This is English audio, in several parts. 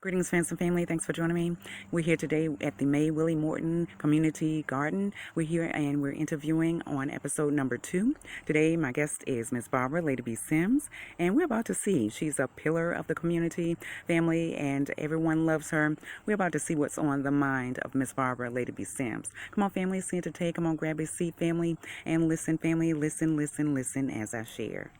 Greetings, friends and family. Thanks for joining me. We're here today at the May Willie Morton Community Garden. We're here and we're interviewing on episode number 2. Today, my guest is Miss Barbara Lady B. Sims, and we're about to see. She's a pillar of the community family, and everyone loves her. We're about to see what's on the mind of Miss Barbara Lady B. Sims. Come on, family, seat to take. Come on, grab a seat, family, and listen, family. Listen, listen, listen as I share.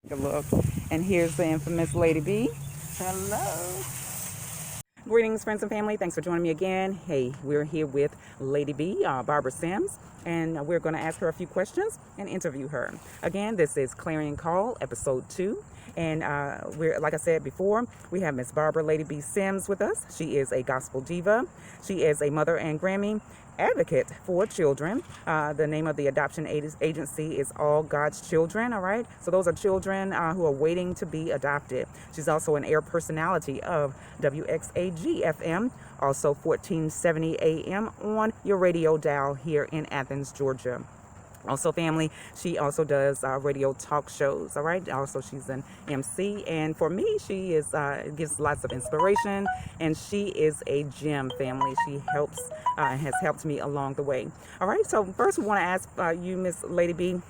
Good look. And here's the infamous Lady B. Hello. Greetings, friends and family. Thanks for joining me again. Hey, we're here with Lady B, Barbara Sims, and we're going to ask her a few questions and interview her. Again, this is Clarion Call, episode 2. And we're, like I said before, we have Miss Barbara Lady B. Sims with us. She is a gospel diva. She is a mother and Grammy advocate for children. The name of the adoption agency is All God's Children, all right? So those are children who are waiting to be adopted. She's also an air personality of WXAG-FM, also 1470 AM on your radio dial here in Athens, Georgia. Also, family, she also does radio talk shows, all right? Also, she's an MC, and for me, she is gives lots of inspiration, and she is a gem, family. She has helped me along the way. All right, so first we want to ask you, Miss Lady B,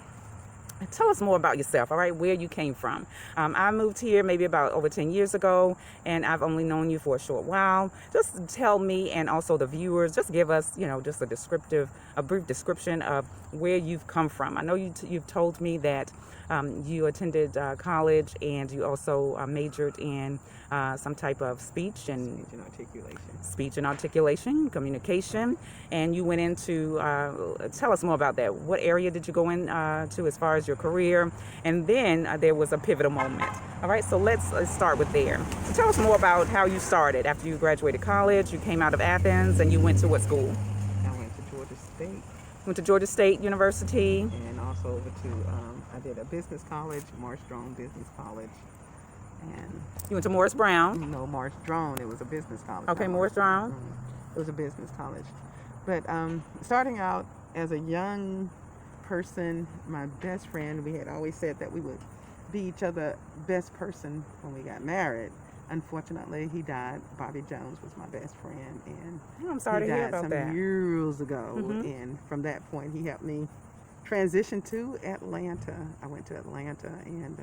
tell us more about yourself, all right, where you came from. I moved here maybe about over 10 years ago, and I've only known you for a short while. Just tell me and also the viewers, just give us, just a brief description of where you've come from. I know you've told me that you attended college, and you also majored in some type of speech and articulation, communication, and you went into, tell us more about that. What area did you go in to as far as your career? And then there was a pivotal moment. All right, so let's start with there. So tell us more about how you started. After you graduated college, you came out of Athens, and you went to what school? I went to Georgia State. Went to Georgia State University. And also over to, I did a business college, Morris Drone Business College. And You went to Morris Brown. no, Morris Drone, it was a business college. Okay, not Morris Brown. It was a business college. But starting out as a young person, my best friend, we had always said that we would be each other's best person when we got married. Unfortunately, he died. Bobby Jones was my best friend, and I'm sorry he to hear died about some that. years ago. Mhm. And from that point, he helped me transition to Atlanta. I went to Atlanta and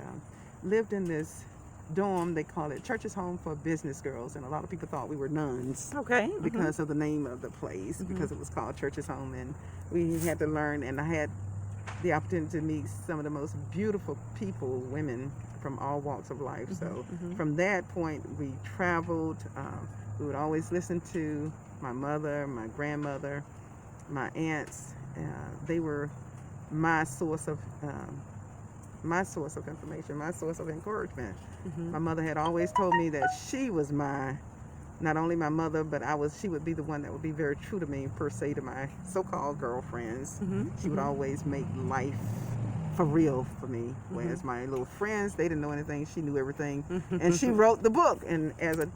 lived in this dorm. They call it Church's Home for Business Girls, and a lot of people thought we were nuns Okay. because of the name of the place, because it was called Church's Home. And we had to learn, and I had the opportunity to meet some of the most beautiful people, women from all walks of life. So from that point, we traveled. We would always listen to my mother, my grandmother, my aunts. They were my source of information, my source of encouragement. My mother had always told me that she was not only my mother, but she would be the one that would be very true to me, per se, to my so-called girlfriends. She would always make life for real for me, whereas my little friends, they didn't know anything. She knew everything, and she wrote the book. And as an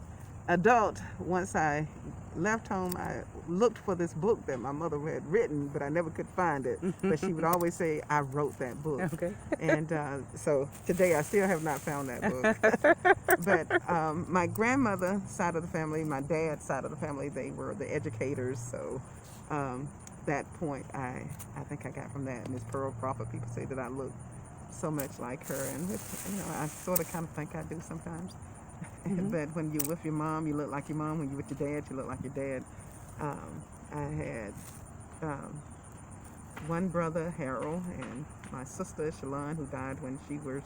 adult, once I left home, I looked for this book that my mother had written, but I never could find it. But she would always say, I wrote that book. Okay. And so today I still have not found that book. But my grandmother side of the family, my dad's side of the family, they were the educators. So that point, I think I got from that. Miss Pearl Crawford, people say that I look so much like her. And I sort of kind of think I do sometimes. But when you're with your mom, you look like your mom. When you're with your dad, you look like your dad. I had one brother, Harold, and my sister, Shalon, who died when she was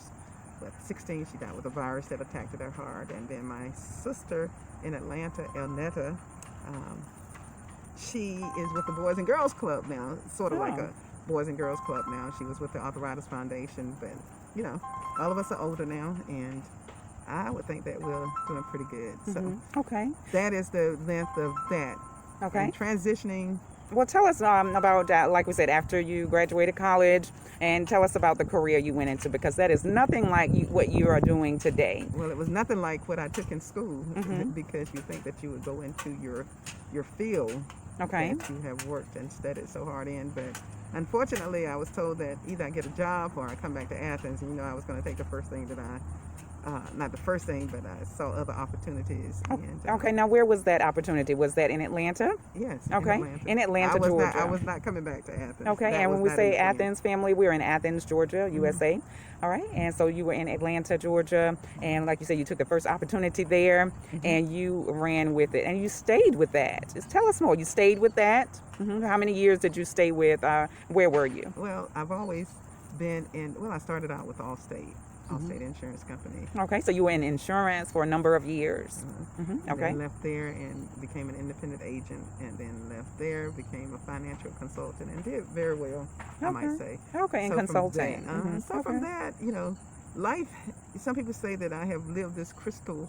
16. She died with a virus that attacked her heart. And then my sister in Atlanta, Elnetta, she is with the Boys and Girls Club now, sort of like a Boys and Girls Club now. She was with the Arthritis Foundation, but all of us are older now, and I would think that we're doing pretty good. So Okay. that is the length of that. Okay. And transitioning. Well, tell us about, like we said, after you graduated college, and tell us about the career you went into, because that is nothing like what you are doing today. Well, it was nothing like what I took in school Mhm. because you think that you would go into your field Okay. that you have worked and studied so hard in. But unfortunately, I was told that either I get a job or I come back to Athens. And, I was going to take the first thing that not the first thing, but I saw other opportunities. And, Okay. Now, where was that opportunity? Was that in Atlanta? Yes. Okay. In Atlanta, Georgia. I was not coming back to Athens. Okay, That and was when we not say in the plan. Athens family, we're in Athens, Georgia, USA. All right, and so you were in Atlanta, Georgia, and like you said, you took the first opportunity there, and you ran with it, and you stayed with that. Just tell us more. You stayed with that. How many years did you stay with? Where were you? Well, I've always been in. Well, I started out with Allstate Insurance Company. Okay, so you were in insurance for a number of years. Okay. Then left there and became an independent agent, and then left there, became a financial consultant, and did very well, I might say. Okay, in So from consulting. that- So from that, life. Some people say that I have lived this crystal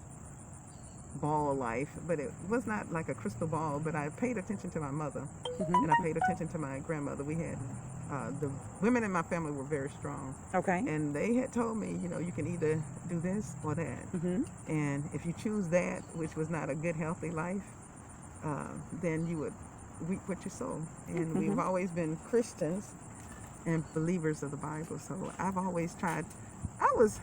ball life, but it was not like a crystal ball. But I paid attention to my mother, and I paid attention to my grandmother. We had the women in my family were very strong, Okay. and they had told me, you can either do this or that. And if you choose that, which was not a good, healthy life, then you would reap what you sow. And we've always been Christians and believers of the Bible. So I've always tried. I was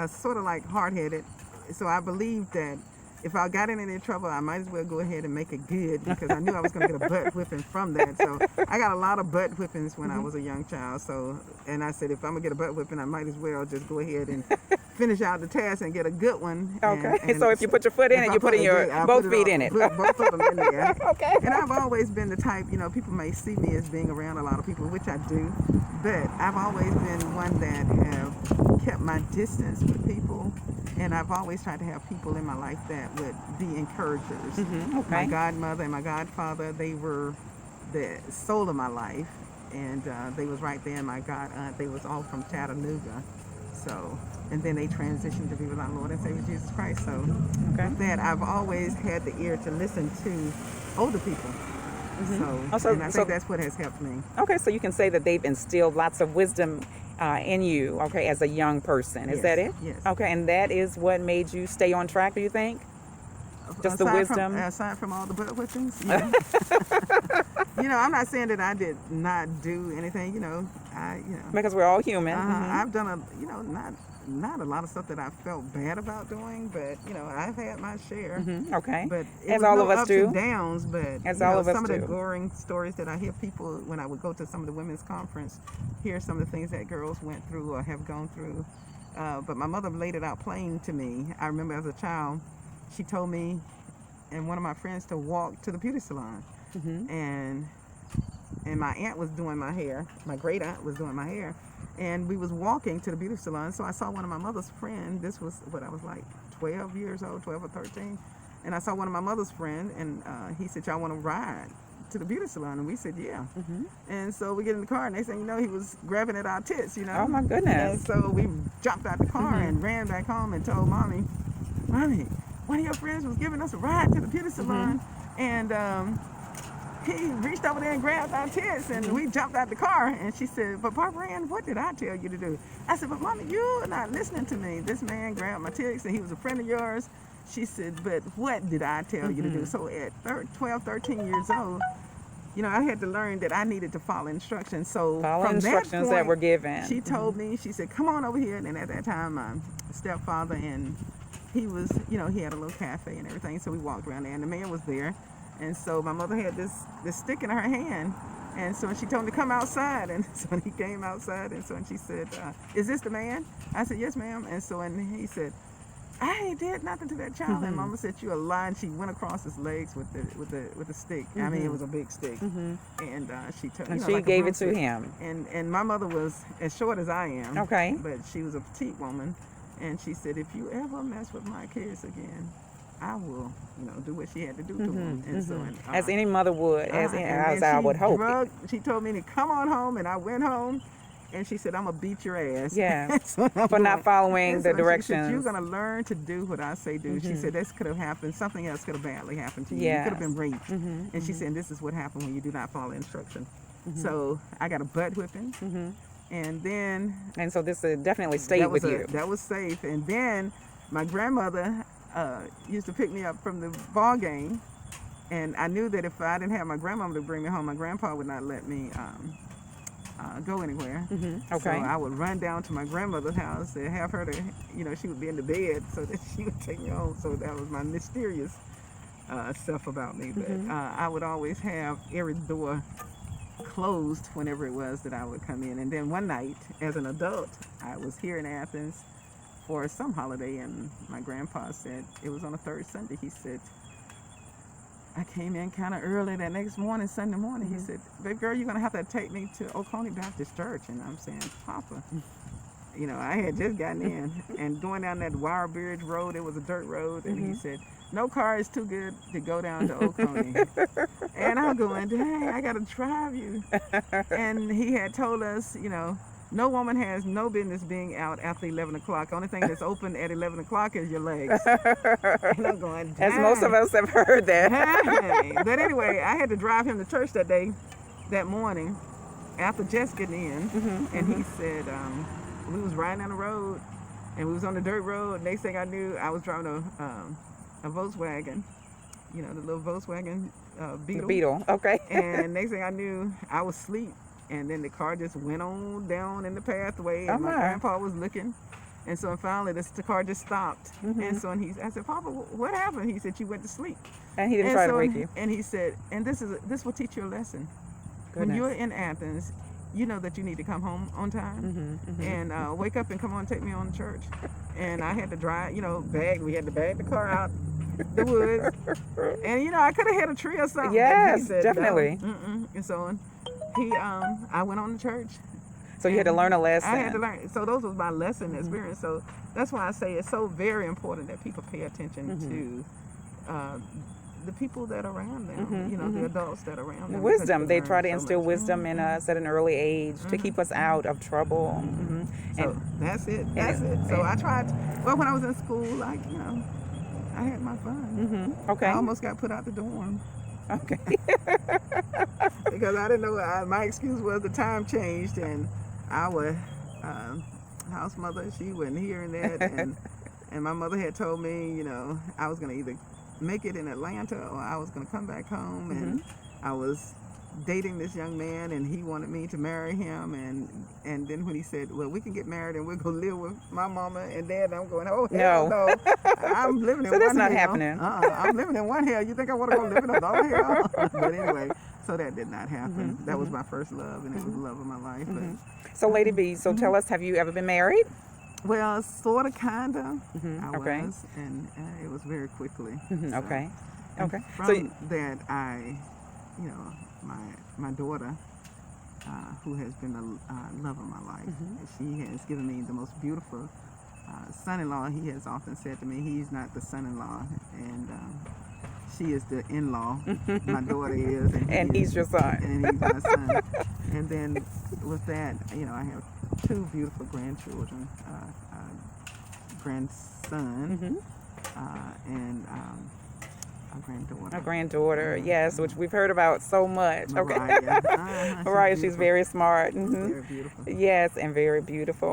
sort of like hard-headed, so I believed that if I got in any trouble, I might as well go ahead and make it good, because I knew I was going to get a butt whipping from that. So I got a lot of butt whippings when I was a young child. So, and I said, if I'm going to get a butt whipping, I might as well just go ahead and finish out the task and get a good one. Okay. And So if you put your foot in it, you put in your both feet in it. Both of them in there. Okay. And I've always been the type, people may see me as being around a lot of people, which I do, but I've always been one that have kept my distance with people. And I've always tried to have people in my life that would be encouragers. Okay. My godmother and my godfather, they were the soul of my life. And they was right there. My god aunt, they was all from Chattanooga. So, and then they transitioned to be with our Lord and Savior Jesus Christ. So with that, I've always had the ear to listen to older people. So, and I think that's what has helped me. Okay, so you can say that they've instilled lots of wisdom in you, okay, as a young person. Is that it? Yes. Okay, and that is what made you stay on track, do you think? Just the wisdom? Aside from all the butt whippings, yeah. I'm not saying that I did not do anything, Because we're all human. I've done not a lot of stuff that I felt bad about doing, but I've had my share. Okay. But as all of us ups do. and downs, but as all of us some do. of the goring stories that I hear people when I would go to some of the women's conference, hear some of the things that girls went through or have gone through. But my mother laid it out plain to me. I remember as a child, she told me and one of my friends to walk to the beauty salon, and my aunt was doing my hair. My great aunt was doing my hair. And we was walking to the beauty salon, so I saw one of my mother's friends. This was what I was like 12 years old, 12 or 13. And I saw one of my mother's friends, and he said, y'all want to ride to the beauty salon? And we said, yeah. And so we get in the car, and they said, he was grabbing at our tits, Oh, my goodness. And so we jumped out the car and ran back home and told Mommy, one of your friends was giving us a ride to the beauty salon, and he reached over there and grabbed our tits, and we jumped out the car. And she said, but Barbara Ann, what did I tell you to do? I said, but Mommy, you're not listening to me. This man grabbed my tits, and he was a friend of yours. She said, but what did I tell you to do? So at 12, 13 years old, I had to learn that I needed to follow instructions. So follow from instructions that were given. She told me, she said, come on over here. And at that time, my stepfather, and he was, he had a little cafe and everything. So we walked around there, and the man was there. And so my mother had this stick in her hand. And so she told him to come outside. And so when he came outside, and so when she said, is this the man? I said, yes, ma'am. And so when he said, I ain't did nothing to that child. And Mama said, you a lie. And she went across his legs with the stick. I mean, it was a big stick. And she took, and she like gave it to him. And my mother was as short as I am. Okay. But she was a petite woman. And she said, if you ever mess with my kids again, I will, do what she had to do to them. And so, as any mother would, as I would hope. She told me to come on home, and I went home. and she said, "I'm gonna beat your ass." Yeah. That's what I'm For not doing. following And the so She said, directions. "You're gonna learn to do what I say do." She said, "This could have happened. Something else could have badly happened to you. You could have been raped." And she said, "This is what happened when you do not follow instruction." So I got a butt whipping, and then And so this definitely stayed with you. that was safe. And then my grandmother used to pick me up from the ball game, and I knew that if I didn't have my grandmother to bring me home, my grandpa would not let me go anywhere. Okay. So I would run down to my grandmother's house and have her to, she would be in the bed so that she would take me home. So that was my mysterious stuff about me. But I would always have every door closed whenever it was that I would come in. And then one night, as an adult, I was here in Athens for some holiday, and my grandpa said, it was on the third Sunday, he said, I came in kind of early that next morning, Sunday morning. He said, "Baby girl, you're going to have to take me to Oconee Baptist Church." And I'm saying, "Papa," I had just gotten in, and going down that Wire Bridge Road, it was a dirt road, and he said, "No car is too good to go down to Oconee." And I'm going, "Dang, I got to drive you." And he had told us, no woman has no business being out after 11 o'clock. Only thing that's open at 11 o'clock is your legs. And I'm going, As most of us have heard that. Dang. But anyway, I had to drive him to church that morning, after just getting in. And he said, we was riding down the road, and we was on the dirt road. Next thing I knew, I was driving a Volkswagen, the little Volkswagen Beetle. The Beetle, okay. And next thing I knew, I was asleep. And then the car just went on down in the pathway, and my grandpa was looking. And so finally, the car just stopped. And so I said, "Papa, what happened?" He said, "You went to sleep." And he didn't try to wake you. And he said, "And this will teach you a lesson. When you're in Athens, you know that you need to come home on time and wake up and come on, take me on to church." And I had to drive, we had to bag the car out the woods. And, I could have hit a tree or something. Yes, He said, definitely. "No." And so I went on to church. So you had to learn a lesson. I had to learn. So those was my lesson experience. So that's why I say it's so very important that people pay attention to the people that are around them, the adults that are around them. Wisdom. They try to so instill much. wisdom in us at an early age to keep us out of trouble. So that's it. That's it. So I tried, when I was in school, I had my fun. Okay. I almost got put out the dorm. Okay. Because I didn't know, my excuse was the time changed, and our house mother, she wasn't hearing that, and my mother had told me, I was going to either make it in Atlanta or I was going to come back home, and I was dating this young man, and he wanted me to marry him, and then when he said, "Well, we can get married and we're going to live with my mama and dad," I'm going, "Oh, hell no. I'm living in So one that's not hell. happening. I'm living in one hell. You think I want to go live in another hell?" But anyway, so that did not happen. That was my first love, and it was the love of my life. But, So Lady B, so tell us, have you ever been married? well, sort of, kind of. I Okay. was, and it was very quickly. So, Okay. and Okay. From So that, my daughter, who has been the love of my life, she has given me the most beautiful son-in-law. He has often said to me, he's not the son-in-law, and she is the in-law. My daughter is, and he's your son. and he's my son. And then with that, I have two beautiful grandchildren, grandson, and a granddaughter. A granddaughter, yes, which we've heard about so much. Okay. Mariah. Mariah, she's very smart. Very beautiful. Yes, and very beautiful.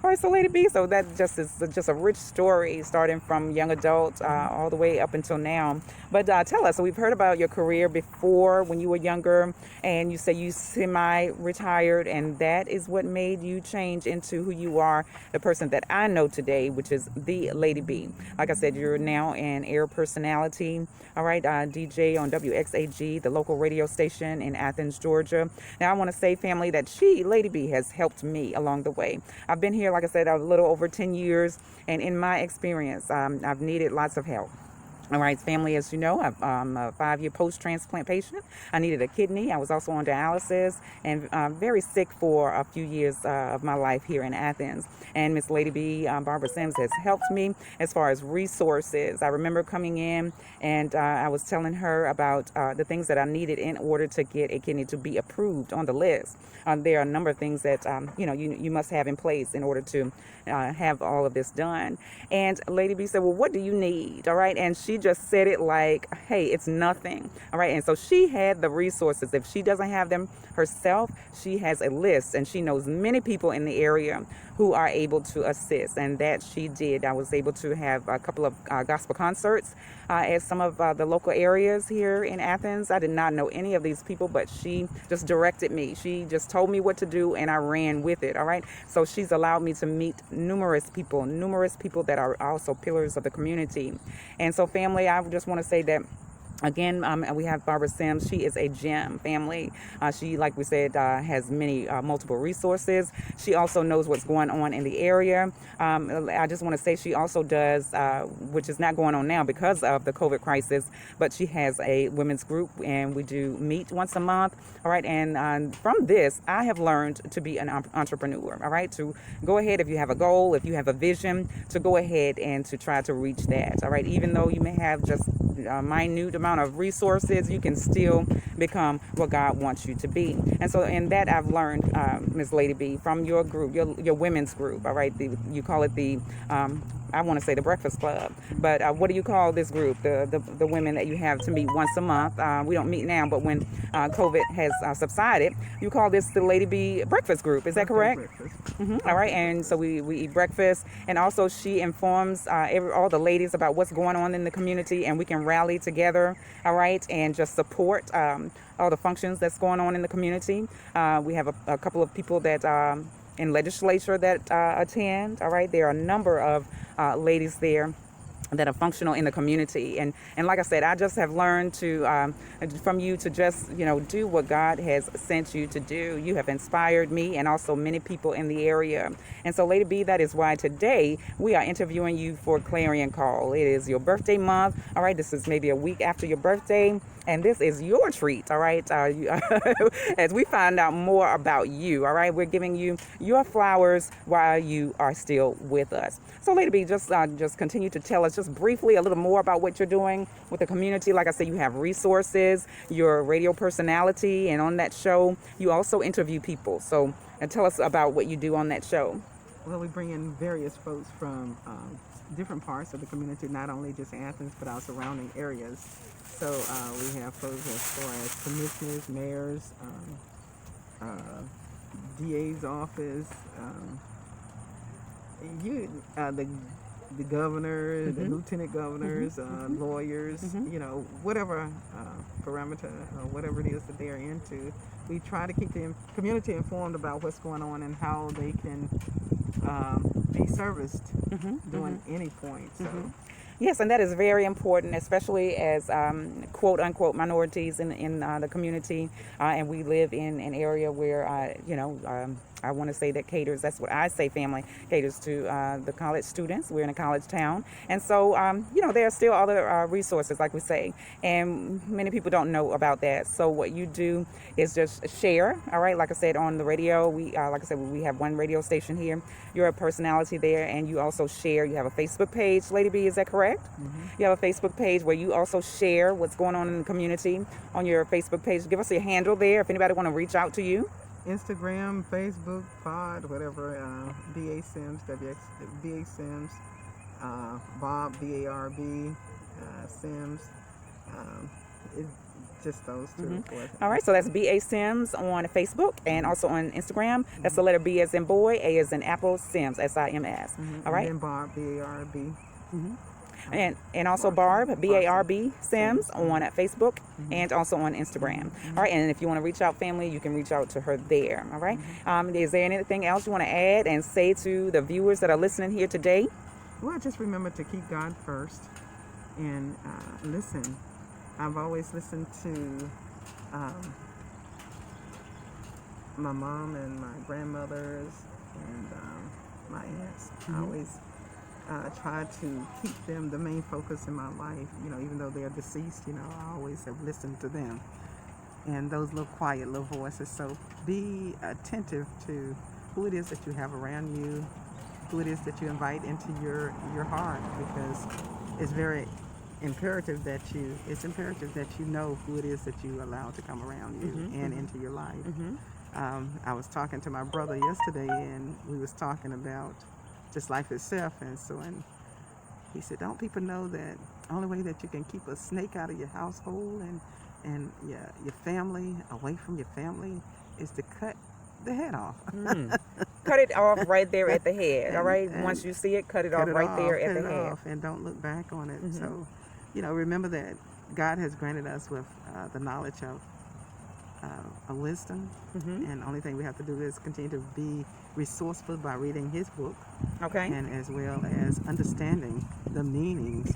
All right, so Lady B, so that just is just a rich story, starting from young adult all the way up until now. But tell us, so we've heard about your career before when you were younger, and you say you semi-retired, and that is what made you change into who you are, the person that I know today, which is the Lady B. Like I said, you're now an air personality. All right, DJ on WXAG, the local radio station in Athens, Georgia. Now, I want to say, family, that Lady B, has helped me along the way. I've been here, like I said, a little over 10 years, and in my experience, I've needed lots of help. All right, family, as you know, I'm a 5-year post-transplant patient. I needed a kidney. I was also on dialysis and very sick for a few years of my life here in Athens. And Miss Lady B, Barbara Sims, has helped me as far as resources. I remember coming in and I was telling her about the things that I needed in order to get a kidney to be approved on the list. There are a number of things that you must have in place in order to have all of this done. And Lady B said, well, what do you need? All right. And she just said it like, hey, it's nothing. All right. And so she had the resources. If she doesn't have them herself, she has a list, and she knows many people in the area who are able to assist. And that she did. I was able to have a couple of gospel concerts at some of the local areas here in Athens. I did not know any of these people, but she just directed me. She just told me what to do, and I ran with it. All right. So she's allowed me to meet numerous people that are also pillars of the community. And so, family, I just want to say that again, we have Barbara Sims. She is a gem, family. She, like we said, has many multiple resources. She also knows what's going on in the area. I just want to say she also does, which is not going on now because of the COVID crisis, but she has a women's group, and we do meet once a month. All right, and from this, I have learned to be an entrepreneur. All right, to go ahead if you have a goal, if you have a vision, to go ahead and to try to reach that. All right, even though you may have just a minute amount of resources, you can still become what God wants you to be. And so in that, I've learned, Ms. Lady B, from your group, your women's group. All right, you call it the I want to say the Breakfast Club, but what do you call this group? The women that you have to meet once a month. We don't meet now, but when COVID has subsided, you call this the Lady B Breakfast Group. Is that correct? All right, and so we eat breakfast, and also she informs all the ladies about what's going on in the community, and we can rally together. All right, and just support all the functions that's going on in the community. We have a couple of people that in legislature that attend. All right, there are a number of ladies there that are functional in the community, and like I said, I just have learned to from you to just do what God has sent you to do. You have inspired me and also many people in the area. And so, Lady B, that is why today we are interviewing you for Clarion Call. It is your birthday month. All right, this is maybe a week after your birthday, and this is your treat. All right, as we find out more about you. All right, we're giving you your flowers while you are still with us. So, Lady B, just continue to tell us just briefly a little more about what you're doing with the community. Like I said, you have resources, you're a radio personality, and on that show, you also interview people. So, tell us about what you do on that show. Well, we bring in various folks from different parts of the community, not only just Athens, but our surrounding areas. So we have folks as far as commissioners, mayors, DA's office, the governor, the lieutenant governors, lawyers, whatever parameter or whatever it is that they're into. We try to keep the community informed about what's going on and how they can be serviced during any point. So. Yes, and that is very important, especially as quote unquote minorities in the community, and we live in an area where I want to say that caters, that's what I say, family, caters to the college students. We're in a college town. And so, there are still other resources, like we say, and many people don't know about that. So what you do is just share, all right? Like I said, on the radio, we have one radio station here. You're a personality there, and you also share. You have a Facebook page, Lady B, is that correct? You have a Facebook page where you also share what's going on in the community on your Facebook page. Give us your handle there if anybody want to reach out to you. Instagram, Facebook, Pod, whatever, B.A. Sims, B.A. Sims, Bob, B-A-R-B, Sims, it's just those two. All right, so that's B.A. Sims on Facebook and also on Instagram. That's the letter B as in boy, A as in apple, Sims, S-I-M-S. All right. And then Barb, B-A-R-B. And also Barb, B-A-R-B, Sims on Facebook and also on Instagram. All right, and if you want to reach out, family, you can reach out to her there. All right. Is there anything else you want to add and say to the viewers that are listening here today? Well, just remember to keep God first and listen. I've always listened to my mom and my grandmothers and my aunts. I always tried to keep them the main focus in my life. Even though they're deceased, I always have listened to them and those little quiet little voices. So be attentive to who it is that you have around you, who it is that you invite into your heart, because it's very imperative that you know who it is that you allow to come around you and into your life. I was talking to my brother yesterday, and we was talking about just life itself, and he said, don't people know that the only way that you can keep a snake out of your household and your family, away from your family, is to cut the head off. Cut it off right there at the head. All right, once you see it, cut it off right there at the head, and don't look back on it. So remember that God has granted us with the knowledge of wisdom, and the only thing we have to do is continue to be resourceful by reading his book, and as well as understanding the meanings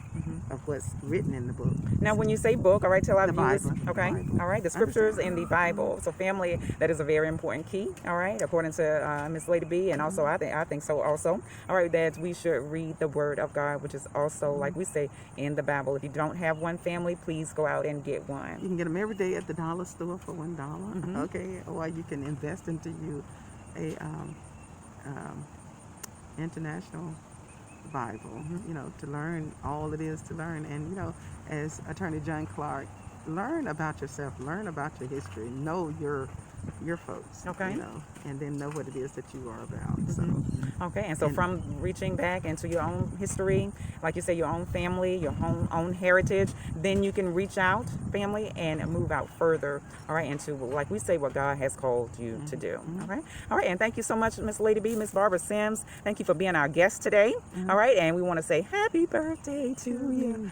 of what's written in the book. Now, when you say book, all right, tell our The viewers, Bible, okay, the Bible. all right, the scriptures and the Bible. So, family, that is a very important key, all right, according to Miss Lady B, and also I think so also, all right, that we should read the Word of God, which is also, like we say, in the Bible. If you don't have one, family, please go out and get one. You can get them every day at the dollar store for $1, okay, or you can invest into you a international Bible, to learn all it is to learn. And, as Attorney John Clark, learn about yourself, learn about your history, know your folks, Okay. And then know what it is that you are about. So, Okay, and so from reaching back into your own history, like you say, your own family, your own heritage, then you can reach out, family, and move out further, all right, into, like we say, what God has called you to do, all right, and thank you so much, Miss Lady B, Miss Barbara Sims. Thank you for being our guest today, all right, and we want to say happy birthday to you.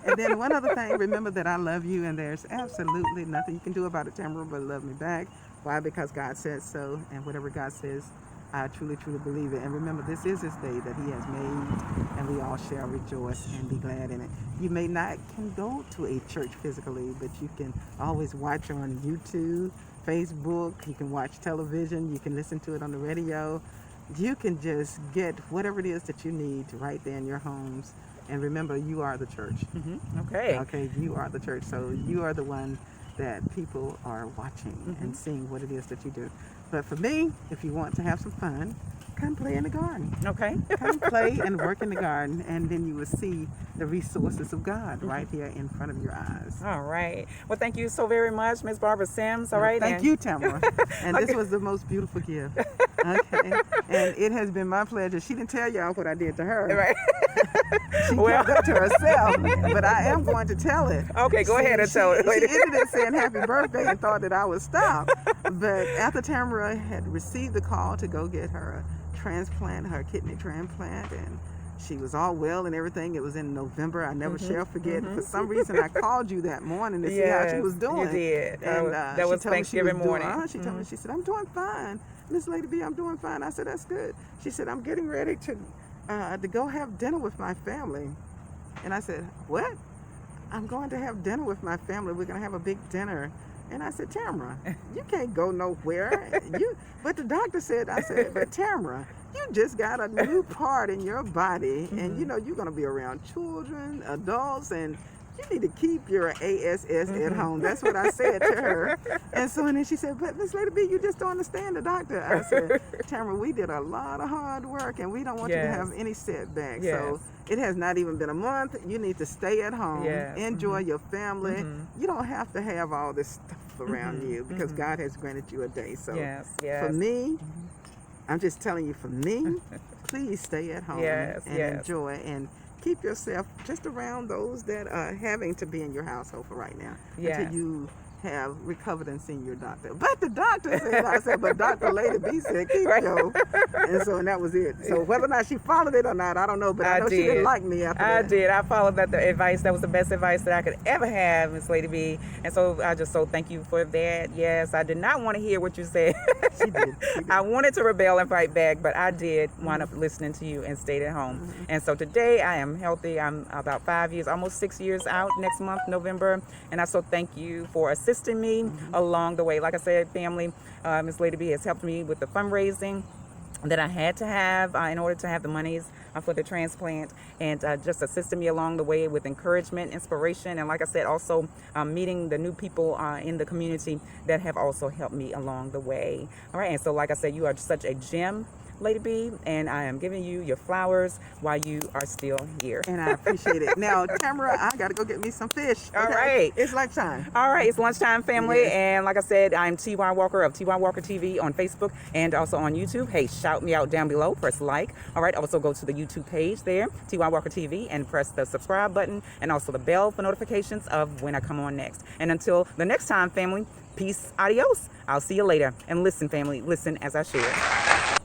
And then one other thing, remember that I love you, and there's absolutely nothing you can do about it, Tamara, but love me back. Why? Because God said so, and whatever God says, I truly, truly believe it. And remember, this is his day that he has made, and we all shall rejoice and be glad in it. You may not can go to a church physically, but you can always watch on YouTube, Facebook, you can watch television, you can listen to it on the radio. You can just get whatever it is that you need right there in your homes. And remember, you are the church. Okay. Okay, you are the church. So you are the one that people are watching and seeing what it is that you do. But for me, if you want to have some fun, come play in the garden. Okay. Come play and work in the garden, and then you will see the resources of God right here in front of your eyes. All right. Well, thank you so very much, Miss Barbara Sims. All right. Thank you, Tamara. And this was the most beautiful gift. Okay. And it has been my pleasure. She didn't tell y'all what I did to her. Right. She kept that to herself, but I am going to tell it. Okay, go ahead and tell it. She ended up saying happy birthday and thought that I would stop. But after Tamara had received the call to go get her transplant, her kidney transplant, and she was all well and everything. It was in November. I never shall forget. For some reason, I called you that morning to see how she was doing. You did. And that was Thanksgiving morning. She told me, she said, I'm doing fine. Miss Lady B, I'm doing fine. I said, that's good. She said, I'm getting ready to go have dinner with my family. And I said, what? I'm going to have dinner with my family. We're going to have a big dinner. And I said, Tamara, you can't go nowhere. But the doctor said, I said, but Tamara, you just got a new part in your body, and you're going to be around children, adults, and you need to keep your ASS at home. That's what I said to her. And then she said, but Miss Lady B, you just don't understand the doctor. I said, Tamara, we did a lot of hard work, and we don't want you to have any setbacks. So it has not even been a month. You need to stay at home, enjoy your family. You don't have to have all this stuff around you, because God has granted you a day. So for me, I'm just telling you, for me, please stay at home and enjoy, and keep yourself just around those that are having to be in your household for right now until you have recovered and seen your doctor. But the doctor said, I said, but Dr. Lady B said, keep yo. And that was it. So whether or not she followed it or not, I don't know, but I know she didn't like me after that. I did. I followed that advice. That was the best advice that I could ever have, Miss Lady B. And so I just thank you for that. Yes, I did not want to hear what you said. She did. I wanted to rebel and fight back, but I did wind up listening to you and stayed at home. And so today I am healthy. I'm about 5 years, almost 6 years out next month, November. And I so thank you for assisting me along the way. Like I said, family, Miss Lady B has helped me with the fundraising. that I had to have in order to have the monies for the transplant, and just assisting me along the way with encouragement, inspiration, and like I said, also meeting the new people in the community that have also helped me along the way. All right, and so like I said, you are such a gem, Lady B, and I am giving you your flowers while you are still here. And I appreciate it. Now, Tamara, I got to go get me some fish. All right. It's lunchtime. All right, it's lunchtime, family. Yes. And like I said, I'm T.Y. Walker of T.Y. Walker TV on Facebook and also on YouTube. Hey, shout me out down below. Press like. All right, also go to the YouTube page there, T.Y. Walker TV, and press the subscribe button and also the bell for notifications of when I come on next. And until the next time, family, peace, adios. I'll see you later. And listen, family, listen as I share.